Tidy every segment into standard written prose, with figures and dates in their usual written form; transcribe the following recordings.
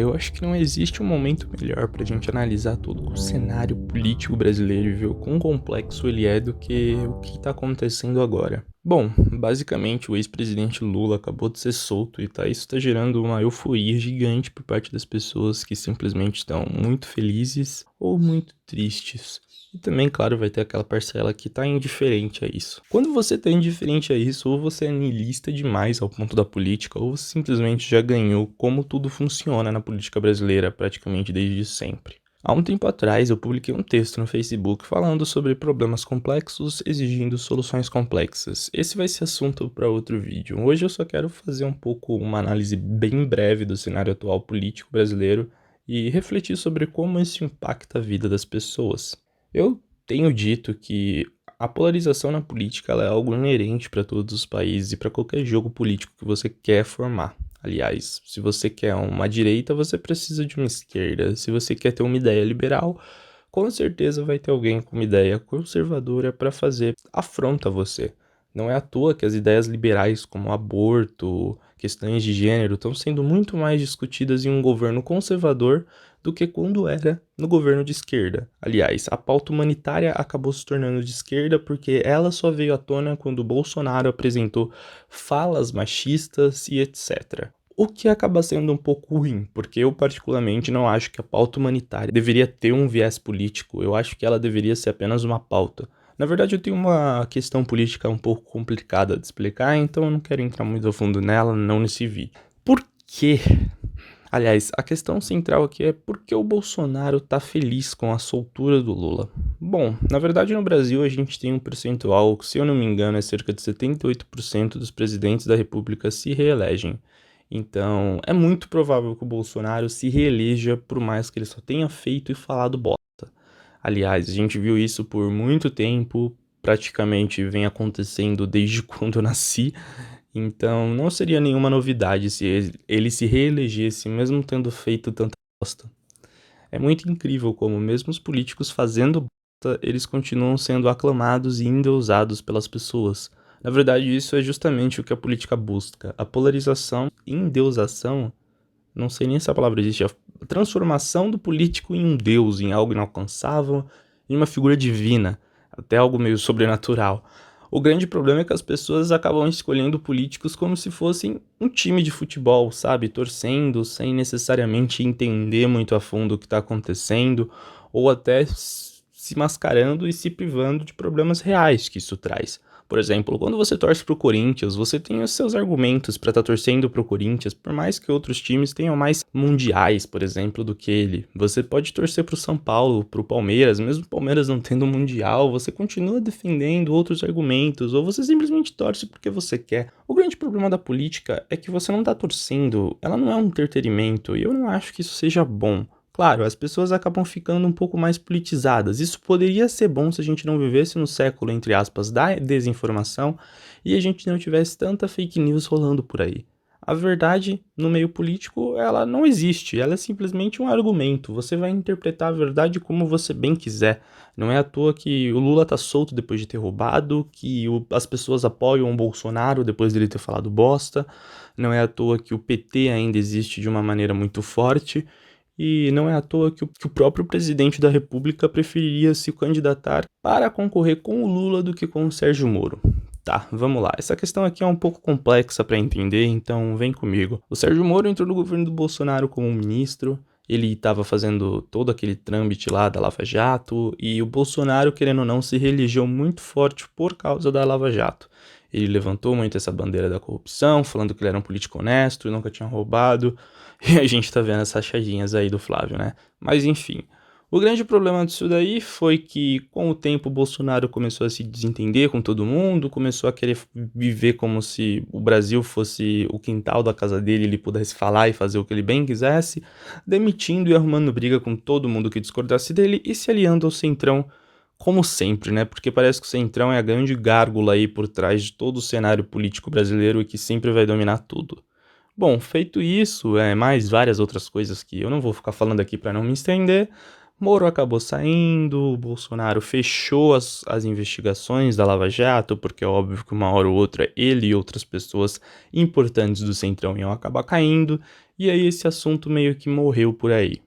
Eu acho que não existe um momento melhor pra gente analisar todo o cenário político brasileiro e ver o quão complexo ele é do que o que tá acontecendo agora. Bom, basicamente o ex-presidente Lula acabou de ser solto e isso tá gerando uma euforia gigante por parte das pessoas que simplesmente estão muito felizes ou muito tristes. E também, claro, vai ter aquela parcela que tá indiferente a isso. Quando você tá indiferente a isso, ou você é niilista demais ao ponto da política, ou você simplesmente já ganhou como tudo funciona na política brasileira praticamente desde sempre. Há um tempo atrás, eu publiquei um texto no Facebook falando sobre problemas complexos exigindo soluções complexas. Esse vai ser assunto para outro vídeo. Hoje eu só quero fazer um pouco uma análise bem breve do cenário atual político brasileiro e refletir sobre como isso impacta a vida das pessoas. Eu tenho dito que a polarização na política ela é algo inerente para todos os países e para qualquer jogo político que você quer formar. Aliás, se você quer uma direita, você precisa de uma esquerda. Se você quer ter uma ideia liberal, com certeza vai ter alguém com uma ideia conservadora para fazer afronta a você. Não é à toa que as ideias liberais, como aborto, questões de gênero, estão sendo muito mais discutidas em um governo conservador do que quando era no governo de esquerda. Aliás, a pauta humanitária acabou se tornando de esquerda porque ela só veio à tona quando Bolsonaro apresentou falas machistas e etc. O que acaba sendo um pouco ruim, porque eu particularmente não acho que a pauta humanitária deveria ter um viés político, eu acho que ela deveria ser apenas uma pauta. Na verdade, eu tenho uma questão política um pouco complicada de explicar, então eu não quero entrar muito a fundo nela, não nesse vídeo. Por quê? Aliás, a questão central aqui é por que o Bolsonaro tá feliz com a soltura do Lula? Bom, na verdade no Brasil a gente tem um percentual, que, se eu não me engano, é cerca de 78% dos presidentes da república se reelegem. Então, é muito provável que o Bolsonaro se reeleja por mais que ele só tenha feito e falado bosta. Aliás, a gente viu isso por muito tempo, praticamente vem acontecendo desde quando eu nasci, então não seria nenhuma novidade se ele se reelegesse mesmo tendo feito tanta bosta. É muito incrível como mesmo os políticos fazendo bosta, eles continuam sendo aclamados e endeusados pelas pessoas. Na verdade, isso é justamente o que a política busca. A polarização e endeusação, não sei nem se a palavra existe, a transformação do político em um deus, em algo inalcançável, em uma figura divina, até algo meio sobrenatural. O grande problema é que as pessoas acabam escolhendo políticos como se fossem um time de futebol, sabe? Torcendo sem necessariamente entender muito a fundo o que está acontecendo, ou até se mascarando e se privando de problemas reais que isso traz. Por exemplo, quando você torce pro Corinthians, você tem os seus argumentos para estar torcendo pro Corinthians, por mais que outros times tenham mais mundiais, por exemplo, do que ele. Você pode torcer pro São Paulo, pro Palmeiras, mesmo o Palmeiras não tendo mundial, você continua defendendo outros argumentos, ou você simplesmente torce porque você quer. O grande problema da política é que você não tá torcendo, ela não é um entretenimento, e eu não acho que isso seja bom. Claro, as pessoas acabam ficando um pouco mais politizadas. Isso poderia ser bom se a gente não vivesse no século, entre aspas, da desinformação e a gente não tivesse tanta fake news rolando por aí. A verdade, no meio político, ela não existe, ela é simplesmente um argumento. Você vai interpretar a verdade como você bem quiser. Não é à toa que o Lula tá solto depois de ter roubado, que as pessoas apoiam o Bolsonaro depois dele ter falado bosta. Não é à toa que o PT ainda existe de uma maneira muito forte. E não é à toa que o próprio presidente da República preferiria se candidatar para concorrer com o Lula do que com o Sérgio Moro. Tá, vamos lá. Essa questão aqui é um pouco complexa para entender, então vem comigo. O Sérgio Moro entrou no governo do Bolsonaro como ministro, ele estava fazendo todo aquele trâmite lá da Lava Jato, e o Bolsonaro, querendo ou não, se reelegeu muito forte por causa da Lava Jato. Ele levantou muito essa bandeira da corrupção, falando que ele era um político honesto, nunca tinha roubado, e a gente tá vendo essas chadinhas aí do Flávio, né? Mas enfim, o grande problema disso daí foi que, com o tempo, o Bolsonaro começou a se desentender com todo mundo, começou a querer viver como se o Brasil fosse o quintal da casa dele, ele pudesse falar e fazer o que ele bem quisesse, demitindo e arrumando briga com todo mundo que discordasse dele e se aliando ao Centrão, como sempre, né? Porque parece que o Centrão é a grande gárgula aí por trás de todo o cenário político brasileiro e que sempre vai dominar tudo. Bom, feito isso, mais várias outras coisas que eu não vou ficar falando aqui para não me estender, Moro acabou saindo, o Bolsonaro fechou as investigações da Lava Jato, porque é óbvio que uma hora ou outra ele e outras pessoas importantes do Centrão iam acabar caindo, e aí esse assunto meio que morreu por aí.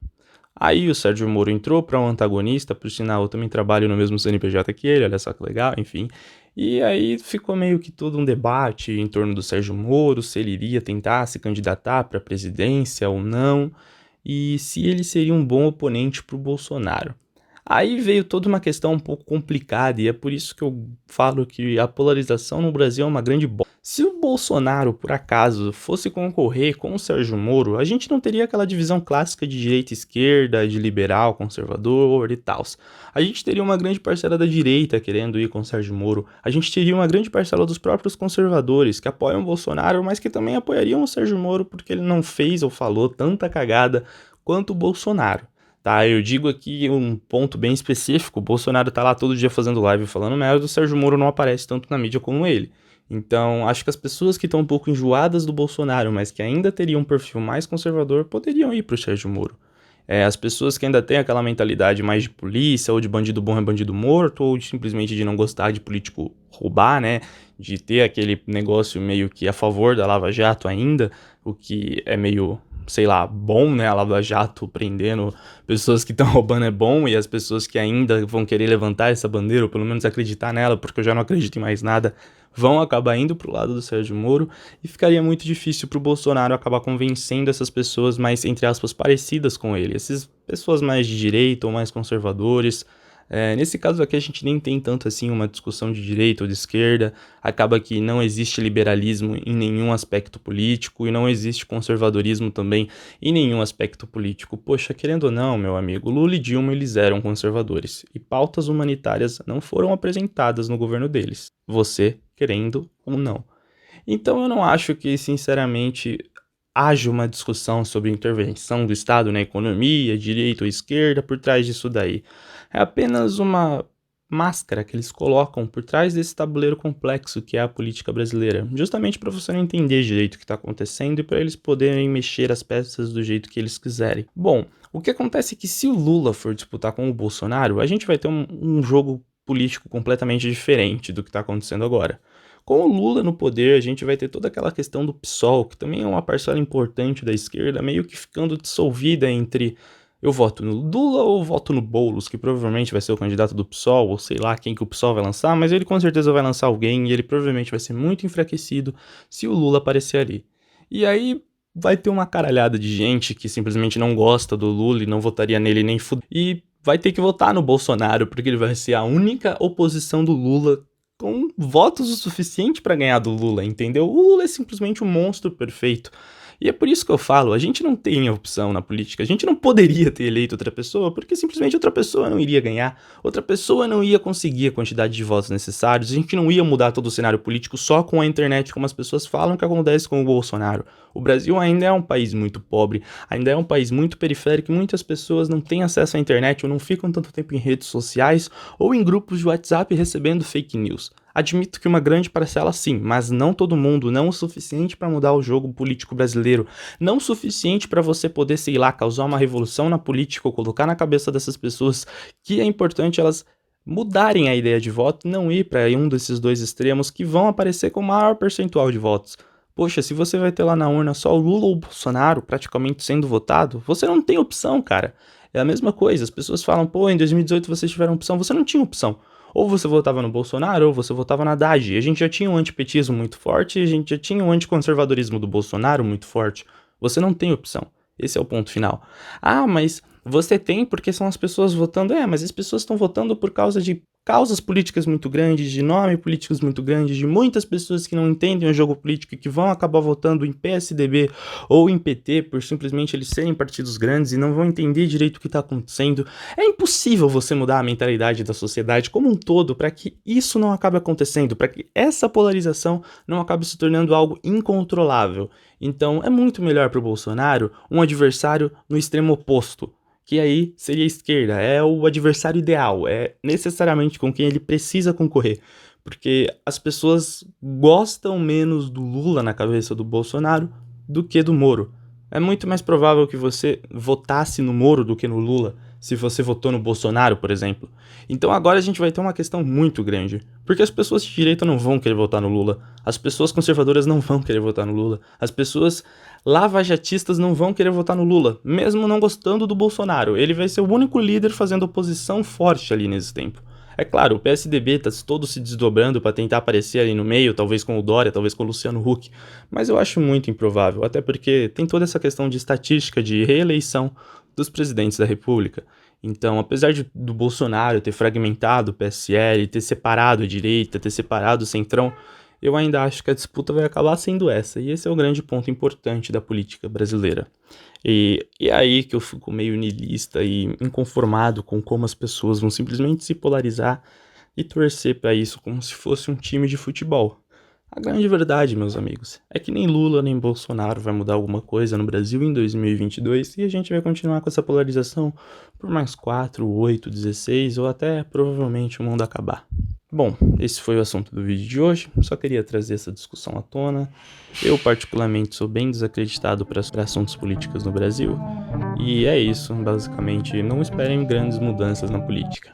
Aí o Sérgio Moro entrou para um antagonista, por sinal eu também trabalho no mesmo CNPJ que ele, olha só que legal, enfim. E aí ficou meio que todo um debate em torno do Sérgio Moro, se ele iria tentar se candidatar para a presidência ou não, e se ele seria um bom oponente para o Bolsonaro. Aí veio toda uma questão um pouco complicada e é por isso que eu falo que a polarização no Brasil é uma grande bosta. Se o Bolsonaro, por acaso, fosse concorrer com o Sérgio Moro, a gente não teria aquela divisão clássica de direita e esquerda, de liberal, conservador e tal. A gente teria uma grande parcela da direita querendo ir com o Sérgio Moro. A gente teria uma grande parcela dos próprios conservadores que apoiam o Bolsonaro, mas que também apoiariam o Sérgio Moro porque ele não fez ou falou tanta cagada quanto o Bolsonaro. Tá, eu digo aqui um ponto bem específico, o Bolsonaro tá lá todo dia fazendo live falando merda, o Sérgio Moro não aparece tanto na mídia como ele. Então, acho que as pessoas que estão um pouco enjoadas do Bolsonaro, mas que ainda teriam um perfil mais conservador, poderiam ir pro Sérgio Moro. As pessoas que ainda têm aquela mentalidade mais de polícia, ou de bandido bom é bandido morto, ou simplesmente de não gostar de político roubar, né? De ter aquele negócio meio que a favor da Lava Jato ainda, o que é meio, sei lá, bom, né? A Lava Jato prendendo pessoas que estão roubando é bom, e as pessoas que ainda vão querer levantar essa bandeira, ou pelo menos acreditar nela, porque eu já não acredito em mais nada, vão acabar indo pro lado do Sérgio Moro, e ficaria muito difícil pro Bolsonaro acabar convencendo essas pessoas mais, entre aspas, parecidas com ele, essas pessoas mais de direita ou mais conservadores. Nesse caso aqui a gente nem tem tanto assim uma discussão de direita ou de esquerda, acaba que não existe liberalismo em nenhum aspecto político e não existe conservadorismo também em nenhum aspecto político. Poxa, querendo ou não, meu amigo, Lula e Dilma eles eram conservadores e pautas humanitárias não foram apresentadas no governo deles, você querendo ou não. Então eu não acho que, sinceramente, haja uma discussão sobre intervenção do Estado na economia, direita ou esquerda por trás disso daí. É apenas uma máscara que eles colocam por trás desse tabuleiro complexo que é a política brasileira, justamente para você não entender direito o que está acontecendo e para eles poderem mexer as peças do jeito que eles quiserem. Bom, o que acontece é que se o Lula for disputar com o Bolsonaro, a gente vai ter um jogo político completamente diferente do que está acontecendo agora. Com o Lula no poder, a gente vai ter toda aquela questão do PSOL, que também é uma parcela importante da esquerda, meio que ficando dissolvida entre eu voto no Lula ou voto no Boulos, que provavelmente vai ser o candidato do PSOL, ou sei lá quem que o PSOL vai lançar, mas ele com certeza vai lançar alguém e ele provavelmente vai ser muito enfraquecido se o Lula aparecer ali. E aí vai ter uma caralhada de gente que simplesmente não gosta do Lula e não votaria nele nem fudendo. E vai ter que votar no Bolsonaro, porque ele vai ser a única oposição do Lula com votos o suficiente para ganhar do Lula, entendeu? O Lula é simplesmente um monstro perfeito. E é por isso que eu falo, a gente não tem opção na política, a gente não poderia ter eleito outra pessoa, porque simplesmente outra pessoa não iria ganhar, outra pessoa não ia conseguir a quantidade de votos necessários, a gente não ia mudar todo o cenário político só com a internet, como as pessoas falam que acontece com o Bolsonaro. O Brasil ainda é um país muito pobre, ainda é um país muito periférico e muitas pessoas não têm acesso à internet ou não ficam tanto tempo em redes sociais ou em grupos de WhatsApp recebendo fake news. Admito que uma grande parcela sim, mas não todo mundo, não o suficiente para mudar o jogo político brasileiro, não o suficiente para você poder, sei lá, causar uma revolução na política ou colocar na cabeça dessas pessoas que é importante elas mudarem a ideia de voto, não ir para um desses dois extremos que vão aparecer com maior percentual de votos. Poxa, se você vai ter lá na urna só o Lula ou o Bolsonaro praticamente sendo votado, você não tem opção, cara. É a mesma coisa, as pessoas falam, pô, em 2018 vocês tiveram opção, você não tinha opção. Ou você votava no Bolsonaro, ou você votava na Haddad. A gente já tinha um antipetismo muito forte, a gente já tinha um anticonservadorismo do Bolsonaro muito forte. Você não tem opção. Esse é o ponto final. Ah, mas você tem porque são as pessoas votando. Mas as pessoas estão votando por causa de causas políticas muito grandes, de nomes políticos muito grandes, de muitas pessoas que não entendem o jogo político e que vão acabar votando em PSDB ou em PT por simplesmente eles serem partidos grandes e não vão entender direito o que está acontecendo. É impossível você mudar a mentalidade da sociedade como um todo para que isso não acabe acontecendo, para que essa polarização não acabe se tornando algo incontrolável. Então é muito melhor para o Bolsonaro um adversário no extremo oposto, que aí seria a esquerda, é o adversário ideal, é necessariamente com quem ele precisa concorrer, porque as pessoas gostam menos do Lula na cabeça do Bolsonaro do que do Moro. É muito mais provável que você votasse no Moro do que no Lula, se você votou no Bolsonaro, por exemplo. Então agora a gente vai ter uma questão muito grande, porque as pessoas de direita não vão querer votar no Lula, as pessoas conservadoras não vão querer votar no Lula, as pessoas lavajatistas não vão querer votar no Lula, mesmo não gostando do Bolsonaro. Ele vai ser o único líder fazendo oposição forte ali nesse tempo. É claro, o PSDB tá todo se desdobrando para tentar aparecer ali no meio, talvez com o Dória, talvez com o Luciano Huck, mas eu acho muito improvável, até porque tem toda essa questão de estatística de reeleição dos presidentes da República. Então, apesar do Bolsonaro ter fragmentado o PSL, ter separado a direita, ter separado o centrão, eu ainda acho que a disputa vai acabar sendo essa, e esse é o grande ponto importante da política brasileira. E é aí que eu fico meio niilista e inconformado com como as pessoas vão simplesmente se polarizar e torcer para isso como se fosse um time de futebol. A grande verdade, meus amigos, é que nem Lula nem Bolsonaro vai mudar alguma coisa no Brasil em 2022 e a gente vai continuar com essa polarização por mais 4, 8, 16 ou até provavelmente o mundo acabar. Bom, esse foi o assunto do vídeo de hoje, só queria trazer essa discussão à tona. Eu particularmente sou bem desacreditado para assuntos políticos no Brasil, e é isso, basicamente, não esperem grandes mudanças na política.